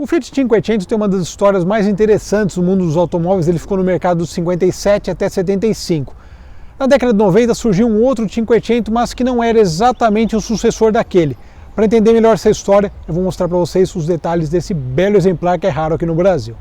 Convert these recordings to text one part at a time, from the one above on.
O Fiat Cinquecento tem uma das histórias mais interessantes no mundo dos automóveis. Ele ficou no mercado dos 57 até 75. Na década de 90 surgiu um outro Cinquecento, mas que não era exatamente o sucessor daquele. Para entender melhor essa história, eu vou mostrar para vocês os detalhes desse belo exemplar que é raro aqui no Brasil.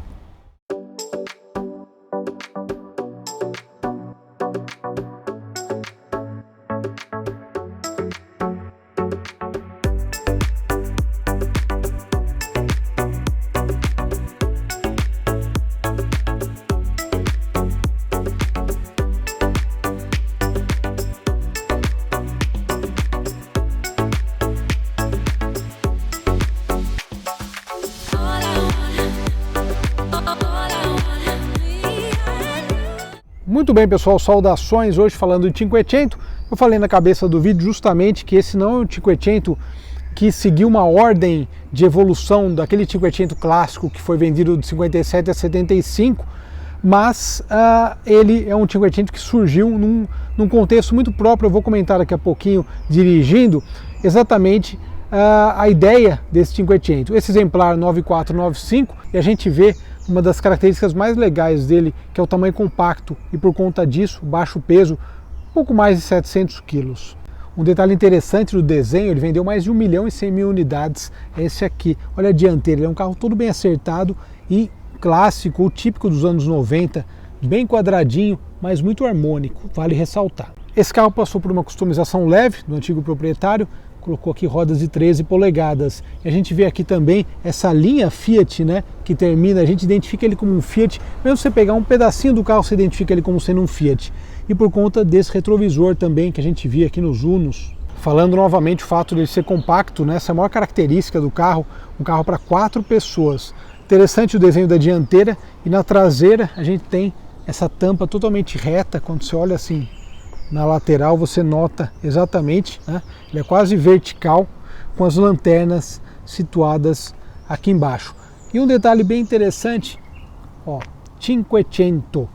Muito bem, pessoal, saudações. Hoje falando de Cinquecento. Eu falei na cabeça do vídeo justamente que esse não é um Cinquecento que seguiu uma ordem de evolução daquele Cinquecento clássico que foi vendido de 57 a 75, mas ele é um Cinquecento que surgiu num contexto muito próprio. Eu vou comentar daqui a pouquinho, dirigindo, exatamente a ideia desse Cinquecento. Esse exemplar 9495, e a gente vê uma das características mais legais dele, que é o tamanho compacto e, por conta disso, baixo peso, pouco mais de 700 quilos. Um detalhe interessante do desenho, ele vendeu mais de 1.100.000 unidades, é esse aqui. Olha a dianteira, ele é um carro todo bem acertado e clássico, ou típico dos anos 90, bem quadradinho, mas muito harmônico, vale ressaltar. Esse carro passou por uma customização leve do antigo proprietário, colocou aqui rodas de 13 polegadas. E a gente vê aqui também essa linha Fiat, né, que termina, a gente identifica ele como um Fiat, mesmo se você pegar um pedacinho do carro, você identifica ele como sendo um Fiat. E por conta desse retrovisor também, que a gente via aqui nos Unos. Falando novamente o fato de ele ser compacto, né, essa é a maior característica do carro, um carro para 4 pessoas. Interessante o desenho da dianteira, e na traseira a gente tem essa tampa totalmente reta. Quando você olha assim na lateral, você nota exatamente, né? Ele é quase vertical, com as lanternas situadas aqui embaixo. E um detalhe bem interessante, ó, Cinquecento.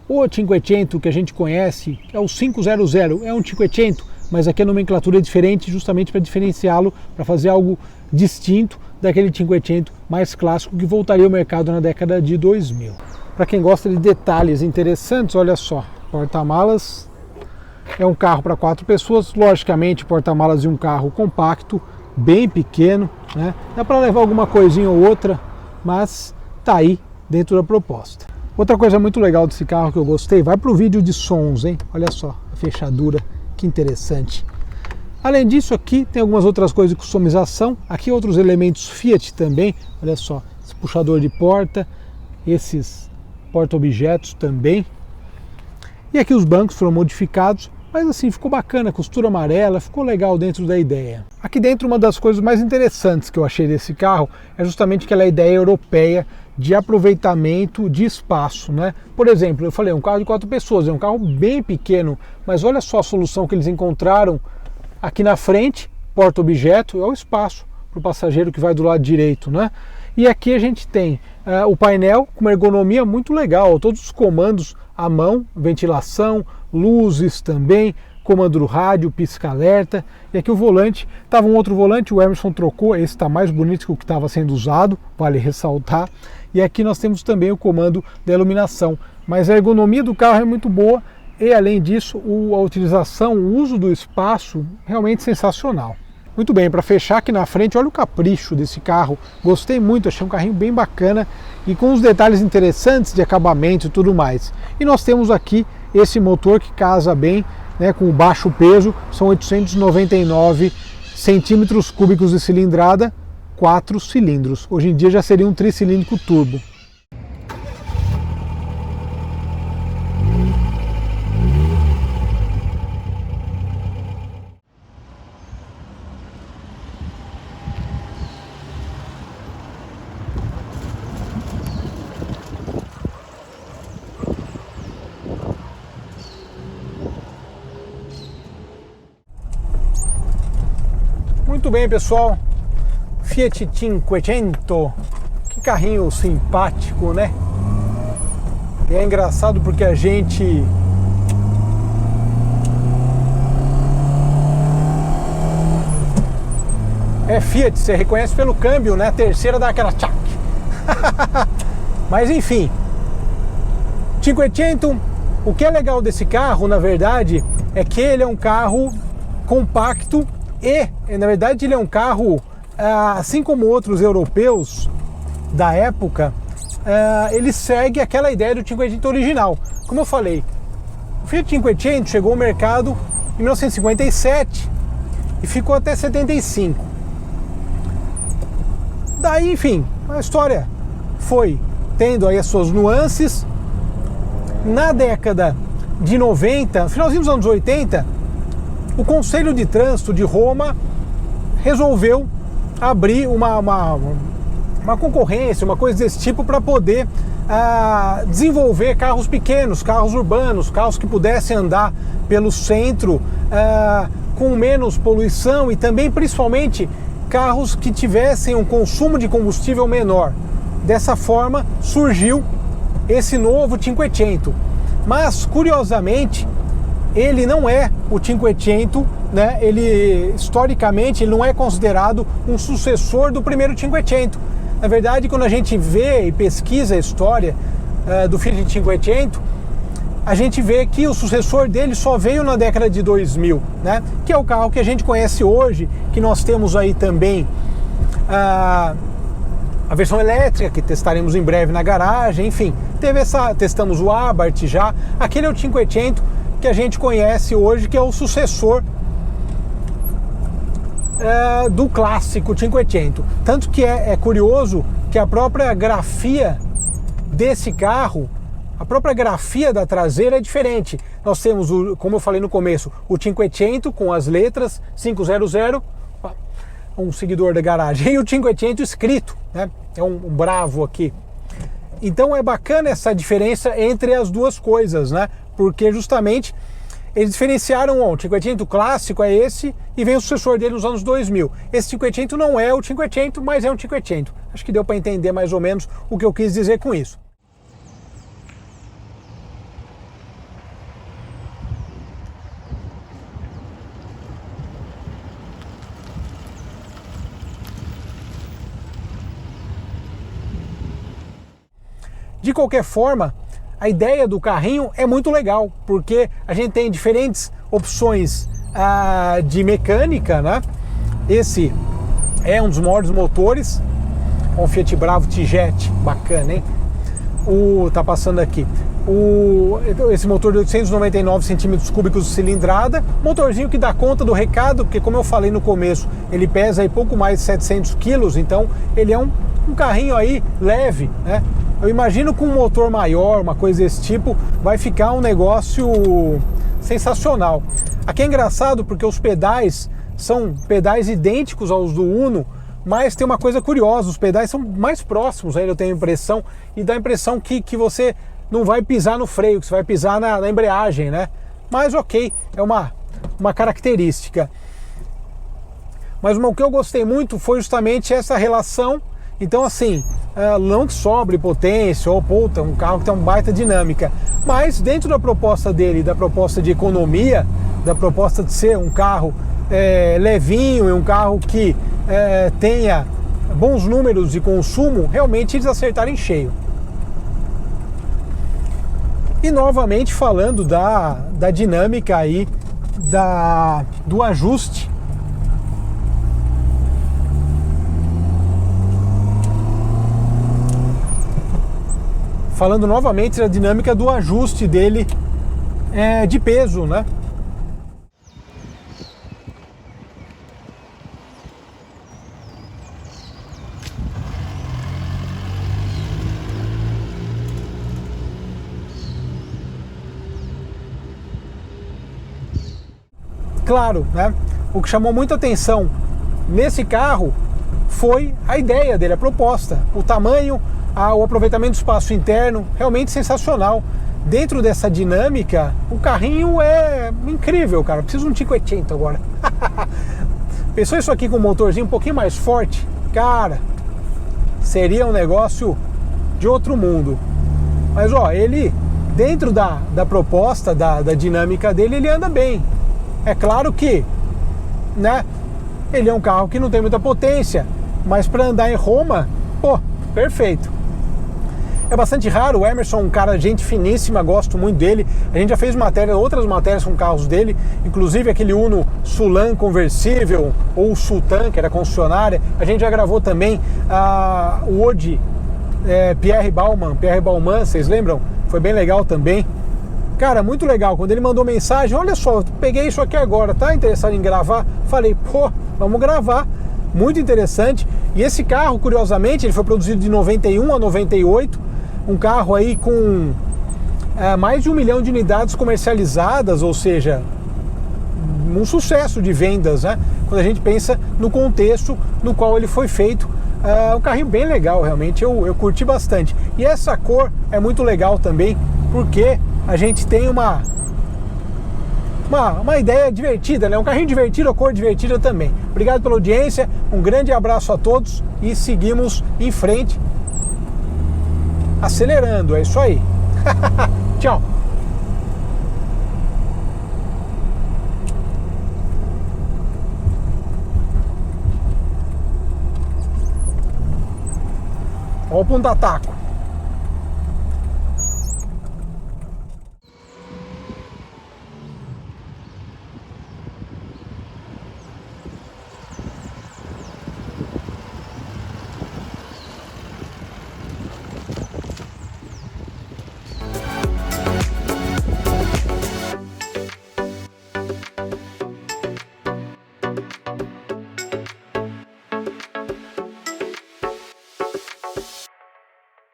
O Cinquecento que a gente conhece é o 500, é um Cinquecento, mas aqui a nomenclatura é diferente, justamente para diferenciá-lo, para fazer algo distinto daquele Cinquecento mais clássico que voltaria ao mercado na década de 2000. Para quem gosta de detalhes interessantes, olha só, porta-malas. É um carro para 4 pessoas, logicamente porta-malas de um carro compacto, bem pequeno, né? Dá para levar alguma coisinha ou outra, mas tá aí dentro da proposta. Outra coisa muito legal desse carro que eu gostei, vai para o vídeo de sons, hein? Olha só a fechadura, que interessante. Além disso, aqui tem algumas outras coisas de customização, aqui outros elementos Fiat também, olha só, esse puxador de porta, esses porta-objetos também. E aqui os bancos foram modificados, mas assim, ficou bacana, costura amarela, ficou legal dentro da ideia. Aqui dentro, uma das coisas mais interessantes que eu achei desse carro é justamente que ela é a ideia europeia de aproveitamento de espaço, né? Por exemplo, eu falei, um carro de 4 pessoas, é um carro bem pequeno, mas olha só a solução que eles encontraram aqui na frente, porta-objeto, é o espaço para o passageiro que vai do lado direito, né? E aqui a gente tem o painel com uma ergonomia muito legal, todos os comandos à mão, ventilação, luzes também, comando do rádio, pisca-alerta. E aqui o volante, estava um outro volante, o Emerson trocou, esse está mais bonito que o que estava sendo usado, vale ressaltar. E aqui nós temos também o comando da iluminação, mas a ergonomia do carro é muito boa e, além disso, a utilização, o uso do espaço, realmente sensacional. Muito bem, para fechar aqui na frente, olha o capricho desse carro, gostei muito, achei um carrinho bem bacana e com uns detalhes interessantes de acabamento e tudo mais. E nós temos aqui esse motor que casa bem, né, com o baixo peso, são 899 centímetros cúbicos de cilindrada, 4 cilindros. Hoje em dia já seria um tricilíndrico turbo. Muito bem, pessoal, Fiat Cinquecento, que carrinho simpático, né? E é engraçado porque a gente é Fiat, você reconhece pelo câmbio, né? A terceira dá aquela tchac, Mas enfim, Cinquecento, o que é legal desse carro, na verdade, é que ele é um carro compacto e, na verdade, ele é um carro, assim como outros europeus da época, ele segue aquela ideia do Cinquecento original. Como eu falei, o Fiat Cinquecento chegou ao mercado em 1957 e ficou até 75. Daí, enfim, a história foi tendo aí as suas nuances. Na década de 90, finalzinho dos anos 80, o Conselho de Trânsito de Roma resolveu abrir uma concorrência, uma coisa desse tipo, para poder desenvolver carros pequenos, carros urbanos, carros que pudessem andar pelo centro com menos poluição e também, principalmente, carros que tivessem um consumo de combustível menor. Dessa forma, surgiu esse novo Cinquecento. Mas, curiosamente, ele não é o Cinquecento, né? Ele, historicamente, ele não é considerado um sucessor do primeiro Cinquecento. Na verdade, quando a gente vê e pesquisa a história do Fiat Cinquecento, a gente vê que o sucessor dele só veio na década de 2000, né? Que é o carro que a gente conhece hoje, que nós temos aí também a versão elétrica, que testaremos em breve na garagem, enfim, testamos o Abarth já. Aquele é o Cinquecento que a gente conhece hoje, que é o sucessor do clássico Cinquecento. Tanto que é curioso que a própria grafia desse carro, a própria grafia da traseira é diferente. Nós temos, como eu falei no começo, o Cinquecento com as letras 500, um seguidor da garagem, e o Cinquecento escrito, né? É um bravo aqui. Então é bacana essa diferença entre as duas coisas, né? Porque justamente eles diferenciaram, o Cinquecento clássico é esse e vem o sucessor dele nos anos 2000. Esse Cinquecento não é o Cinquecento, mas é um Cinquecento. Acho que deu para entender mais ou menos o que eu quis dizer com isso. De qualquer forma, a ideia do carrinho é muito legal, porque a gente tem diferentes opções de mecânica, né? Esse é um dos maiores motores, um Fiat Bravo T-Jet, bacana, hein? Tá passando aqui. Esse motor de 899 centímetros cúbicos de cilindrada, motorzinho que dá conta do recado, porque como eu falei no começo, ele pesa aí pouco mais de 700 quilos, então ele é um carrinho aí leve, né? Eu imagino com um motor maior, uma coisa desse tipo, vai ficar um negócio sensacional. Aqui é engraçado porque os pedais são pedais idênticos aos do Uno, mas tem uma coisa curiosa, os pedais são mais próximos, aí eu tenho a impressão, e dá a impressão que você não vai pisar no freio, que você vai pisar na embreagem, né? Mas ok, é uma característica. Mas o que eu gostei muito foi justamente essa relação. Então assim, não que sobre potência, ou puta, um carro que tem uma baita dinâmica, mas dentro da proposta dele, da proposta de economia, da proposta de ser um carro levinho e um carro que tenha bons números de consumo, realmente eles acertaram em cheio. E novamente falando da dinâmica aí, do ajuste. Falando novamente da dinâmica do ajuste dele de peso, né? Claro, né? O que chamou muita atenção nesse carro foi a ideia dele, a proposta, o tamanho, o aproveitamento do espaço interno, realmente sensacional. Dentro dessa dinâmica, o carrinho é incrível, cara. Preciso de um Cinquecento agora. Pensou isso aqui com um motorzinho um pouquinho mais forte? Cara, seria um negócio de outro mundo. Mas ó, ele, dentro da proposta, da dinâmica dele, ele anda bem. É claro que, né, ele é um carro que não tem muita potência, mas para andar em Roma, pô, perfeito. é bastante raro. O Emerson é um cara, gente finíssima, gosto muito dele. A gente já fez outras matérias com carros dele, inclusive aquele Uno Sulan conversível, ou Sultan, que era concessionária. A gente já gravou também o Odi Pierre Baumann, vocês lembram? Foi bem legal também. Cara, muito legal. Quando ele mandou mensagem, olha só, peguei isso aqui agora, tá interessado em gravar? Falei, pô, vamos gravar. Muito interessante. E esse carro, curiosamente, ele foi produzido de 91 a 98, um carro aí com mais de 1 milhão de unidades comercializadas, ou seja, um sucesso de vendas, né? Quando a gente pensa no contexto no qual ele foi feito. Um carrinho bem legal, realmente, eu curti bastante. E essa cor é muito legal também, porque a gente tem uma ideia divertida, né? Um carrinho divertido, a cor divertida também. Obrigado pela audiência, um grande abraço a todos e seguimos em frente, acelerando, é isso aí. Tchau. Olha o ponta-taco.